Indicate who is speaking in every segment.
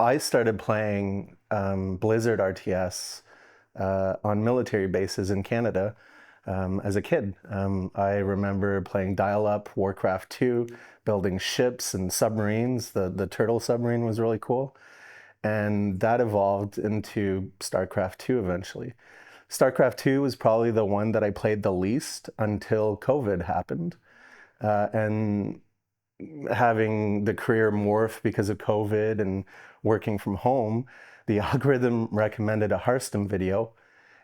Speaker 1: I started playing Blizzard RTS on military bases in Canada as a kid. I remember playing dial-up Warcraft 2, building ships and submarines. The turtle submarine was really cool. And that evolved into StarCraft 2 eventually. StarCraft 2 was probably the one that I played the least until COVID happened. And having the career morph because of COVID and working from home, the algorithm recommended a Hearthstone video.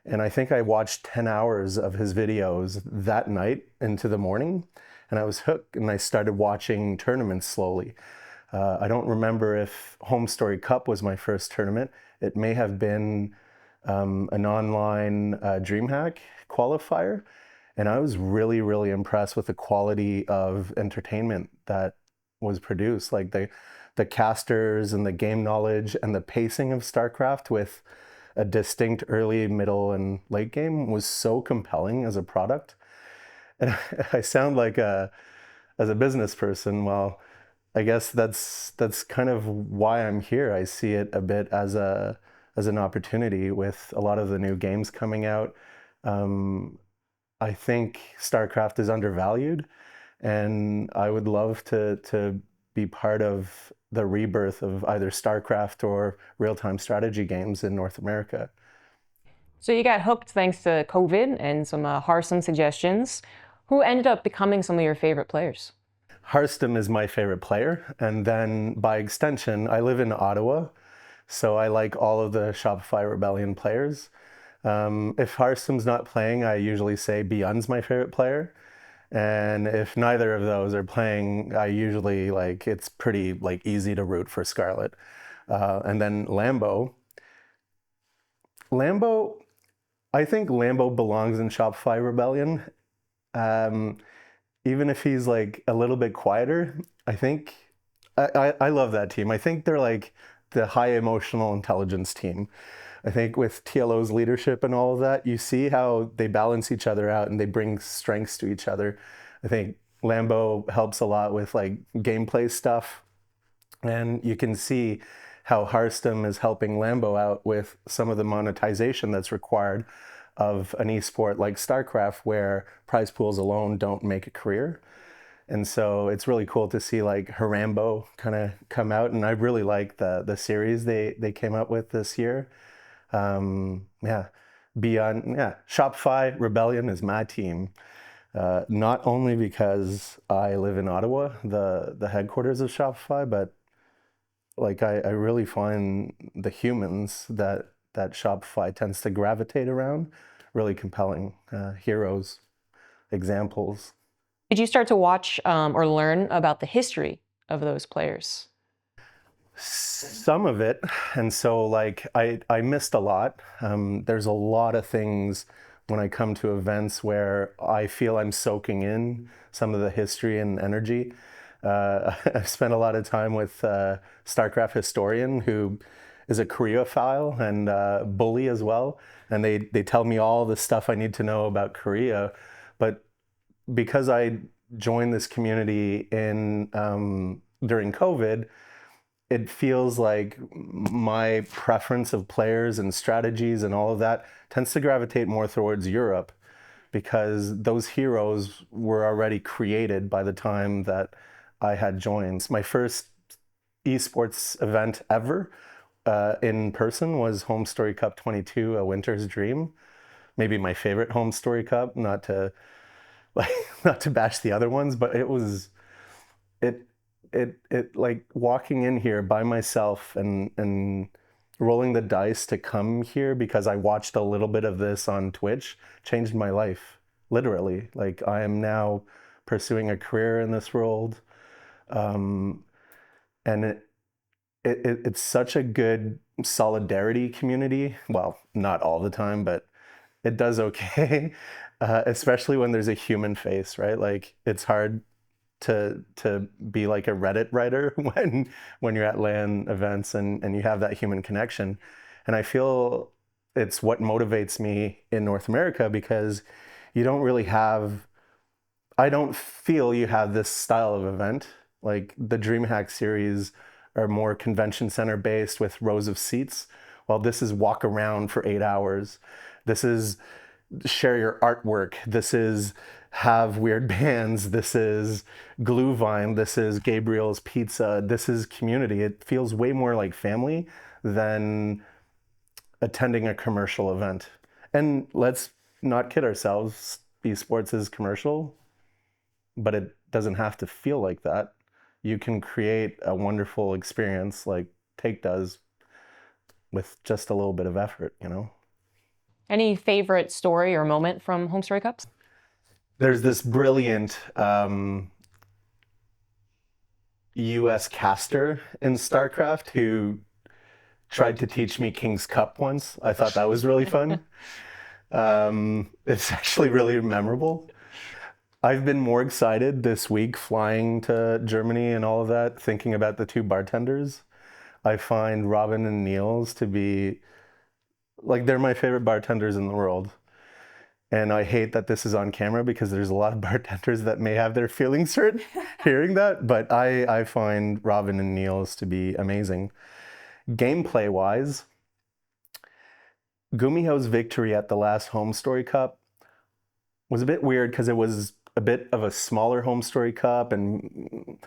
Speaker 1: And I think I watched 10 hours of his videos that night into the morning. And I was hooked and I started watching tournaments slowly. I don't remember if HomeStory Cup was my first tournament. It may have been an online DreamHack qualifier. And I was really, really impressed with the quality of entertainment that was produced. Like the casters and the game knowledge and the pacing of StarCraft with a distinct early, middle, and late game was so compelling as a product. And I sound like as a business person, well, I guess that's kind of why I'm here. I see it a bit as an opportunity with a lot of the new games coming out. I think StarCraft is undervalued, and I would love to be part of the rebirth of either StarCraft or real-time strategy games in North America.
Speaker 2: So you got hooked thanks to COVID and some Hearthstone suggestions. Who ended up becoming some of your favorite players?
Speaker 1: Hearthstone is my favorite player, and then by extension, I live in Ottawa, so I like all of the Shopify Rebellion players. If Hearthstone's not playing, I usually say Beyond's my favorite player. And if neither of those are playing, I usually like it's pretty like easy to root for Scarlet. And then Lambo, I think Lambo belongs in Shopify Rebellion. Um, Even if he's like a little bit quieter, I think I love that team. I think they're like the high emotional intelligence team. I think with TLO's leadership and all of that, you see how they balance each other out and they bring strengths to each other. I think Lambo helps a lot with like gameplay stuff. And you can see how Hearthstone is helping Lambo out with some of the monetization that's required of an esport like StarCraft, where prize pools alone don't make a career. And so it's really cool to see like Harambo kind of come out. And I really like the series they came up with this year. Yeah, Shopify Rebellion is my team. Not only because I live in Ottawa, the headquarters of Shopify, but like I really find the humans that Shopify tends to gravitate around really compelling heroes, examples.
Speaker 2: Did you start to watch or learn about the history of those players?
Speaker 1: Some of it, and so like I missed a lot. There's a lot of things when I come to events where I feel I'm soaking in some of the history and energy. I've spent a lot of time with StarCraft historian who is a Koreaphile and bully as well, and they tell me all the stuff I need to know about Korea. But because I joined this community in during COVID, it feels like my preference of players and strategies and all of that tends to gravitate more towards Europe because those heroes were already created by the time that I had joined. My first esports event ever in person was HomeStory Cup 22, A Winter's Dream. Maybe my favorite HomeStory Cup, not to like not to bash the other ones, but it it like walking in here by myself and rolling the dice to come here because I watched a little bit of this on Twitch changed my life, literally. Like I am now pursuing a career in this world, um, and it's such a good solidarity community. Well, not all the time, but it does okay, especially when there's a human face, right? Like it's hard to be like a Reddit writer when you're at LAN events and you have that human connection. And I feel it's what motivates me in North America because you don't really have, I don't feel you have this style of event. Like the DreamHack series are more convention center based with rows of seats. Well, this is walk around for 8 hours. This is share your artwork. This is have weird bands. This is Glühwein. This is Gabriel's Pizza. This is community. It feels way more like family than attending a commercial event. And let's not kid ourselves, esports is commercial, but it doesn't have to feel like that. You can create a wonderful experience like Take does with just a little bit of effort, you know?
Speaker 2: Any favorite story or moment from HomeStory Cups?
Speaker 1: There's this brilliant US caster in StarCraft who tried to teach me King's Cup once. I thought that was really fun. It's actually really memorable. I've been more excited this week flying to Germany and all of that, thinking about the two bartenders. I find Robin and Niels to be like, they're my favorite bartenders in the world. And I hate that this is on camera because there's a lot of bartenders that may have their feelings hurt hearing that, but I find Robin and Niels to be amazing. Gameplay wise, Gumiho's victory at the last HomeStory Cup was a bit weird because it was a bit of a smaller HomeStory Cup and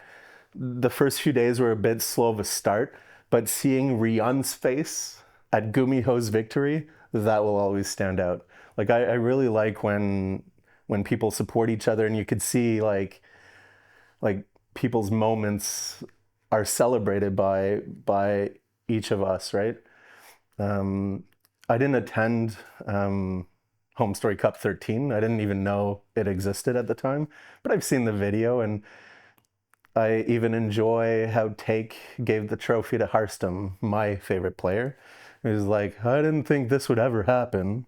Speaker 1: the first few days were a bit slow of a start, but seeing Rion's face at Gumiho's victory, that will always stand out. Like I really like when people support each other and you could see like people's moments are celebrated by each of us, right? I didn't attend HomeStory Cup 13. I didn't even know it existed at the time, but I've seen the video and I even enjoy how Take gave the trophy to Harstem, my favorite player. He was like, I didn't think this would ever happen,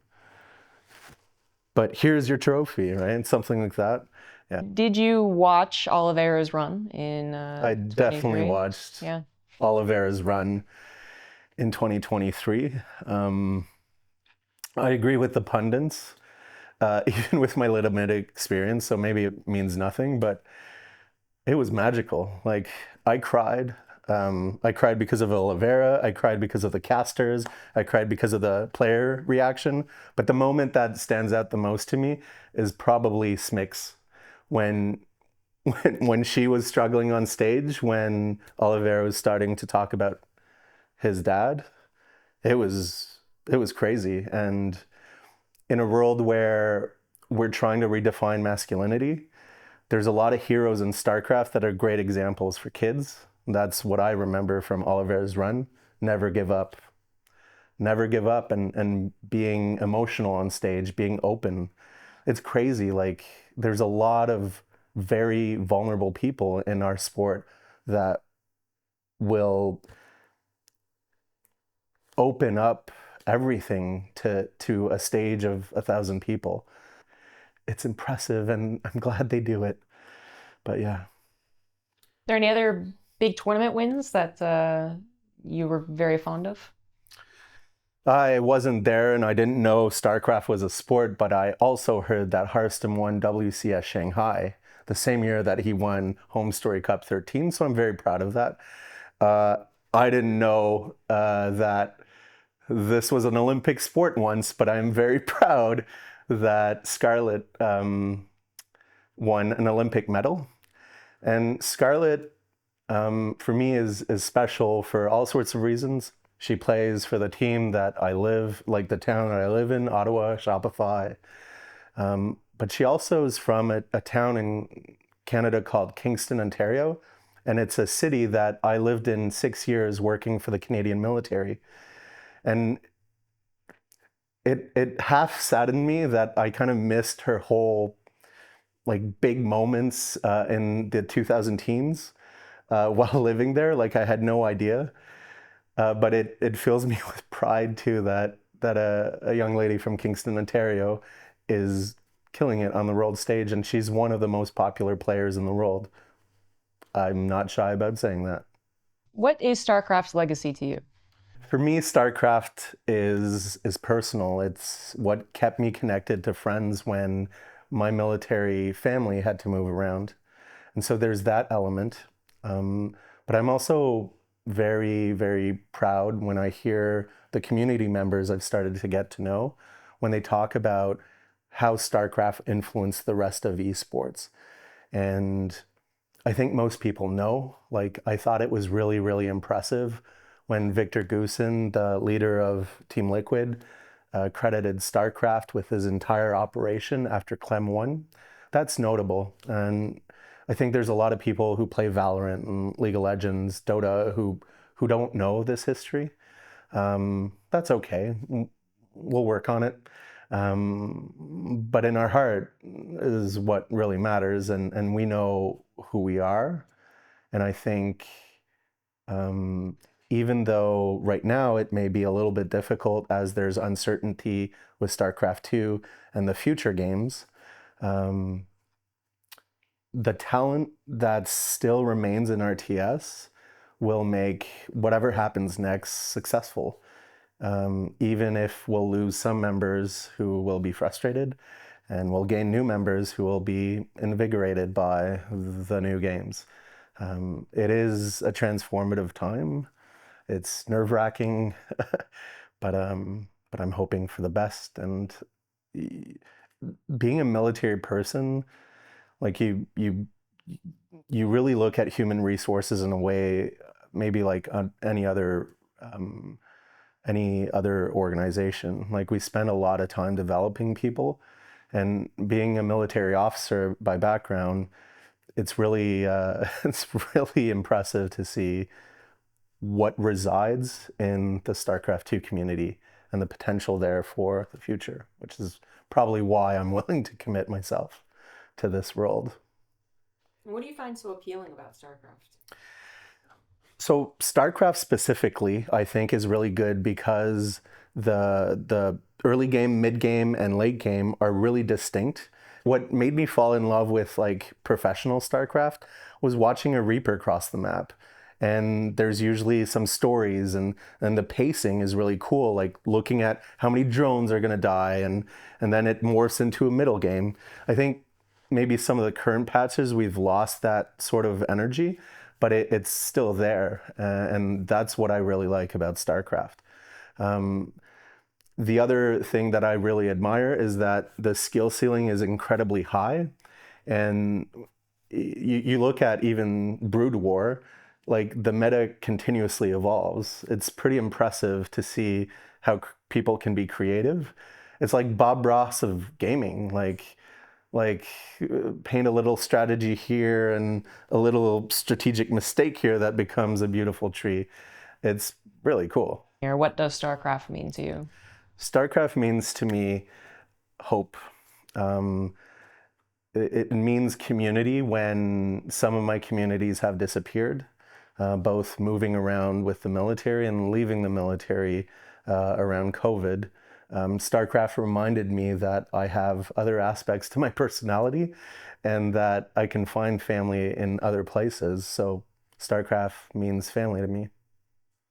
Speaker 1: but here's your trophy, right? Something like that. Yeah.
Speaker 2: Did you watch Oliveira's run in
Speaker 1: I definitely
Speaker 2: 23?
Speaker 1: watched
Speaker 2: Yeah.
Speaker 1: Oliveira's run in 2023. I agree with the pundits, even with my limited experience, so maybe it means nothing, but it was magical. Like, I cried. I cried because of Oliveira. I cried because of the casters. I cried because of the player reaction. But the moment that stands out the most to me is probably Smix. When when she was struggling on stage, when Oliveira was starting to talk about his dad, it was crazy. And in a world where we're trying to redefine masculinity, there's a lot of heroes in StarCraft that are great examples for kids. That's what I remember from Oliveira's run. Never give up. Never give up and being emotional on stage, being open. It's crazy. Like, there's a lot of very vulnerable people in our sport that will open up everything to a stage of 1,000 people. It's impressive and I'm glad they do it. But yeah.
Speaker 2: Are there any other big tournament wins that you were very fond of?
Speaker 1: I wasn't there and I didn't know StarCraft was a sport, but I also heard that Harstem won WCS Shanghai the same year that he won HomeStory Cup 13, so I'm very proud of that. I didn't know that this was an Olympic sport once, but I'm very proud that Scarlett won an Olympic medal. And Scarlett, for me, is special for all sorts of reasons. She plays for the team that I live, like the town that I live in, Ottawa, Shopify. But she also is from a town in Canada called Kingston, Ontario. And it's a city that I lived in 6 years working for the Canadian military. And it half saddened me that I kind of missed her whole like big moments in the 2000 teens while living there. Like, I had no idea. But it fills me with pride too that a young lady from Kingston, Ontario is killing it on the world stage, and she's one of the most popular players in the world. I'm not shy about saying that.
Speaker 2: What is StarCraft's legacy to you?
Speaker 1: For me, StarCraft is personal. It's what kept me connected to friends when my military family had to move around. And so there's that element. But I'm also very, very proud when I hear the community members I've started to get to know when they talk about how StarCraft influenced the rest of esports. And I think most people know. Like, I thought it was really, really impressive when Victor Goosen, the leader of Team Liquid, credited StarCraft with his entire operation after Clem won. That's notable. And I think there's a lot of people who play Valorant and League of Legends, Dota, who don't know this history. That's okay. We'll work on it. But in our heart is what really matters, and we know who we are. And I think even though right now it may be a little bit difficult as there's uncertainty with StarCraft 2 and the future games, the talent that still remains in RTS will make whatever happens next successful. Even if we'll lose some members who will be frustrated, and we'll gain new members who will be invigorated by the new games. It is a transformative time. It's nerve-wracking, but I'm hoping for the best. And being a military person, like you really look at human resources in a way maybe like any other organization. Like, we spend a lot of time developing people, and being a military officer by background, it's really it's really impressive to see what resides in the StarCraft 2 community and the potential there for the future, which is probably why I'm willing to commit myself to this world.
Speaker 2: What do you find so appealing about StarCraft?
Speaker 1: So StarCraft specifically, I think, is really good because the early game, mid game, and late game are really distinct. What made me fall in love with like professional StarCraft was watching a Reaper cross the map. And there's usually some stories, and the pacing is really cool, like looking at how many drones are going to die, and then it morphs into a middle game. I think maybe some of the current patches, we've lost that sort of energy, but it's still there. And that's what I really like about StarCraft. The other thing that I really admire is that the skill ceiling is incredibly high. And you look at even Brood War, like the meta continuously evolves. It's pretty impressive to see how people can be creative. It's like Bob Ross of gaming, like paint a little strategy here and a little strategic mistake here that becomes a beautiful tree. It's really cool.
Speaker 2: What does StarCraft mean to you?
Speaker 1: StarCraft means to me hope. It means community when some of my communities have disappeared, both moving around with the military and leaving the military around COVID. StarCraft reminded me that I have other aspects to my personality and that I can find family in other places. So StarCraft means family to me.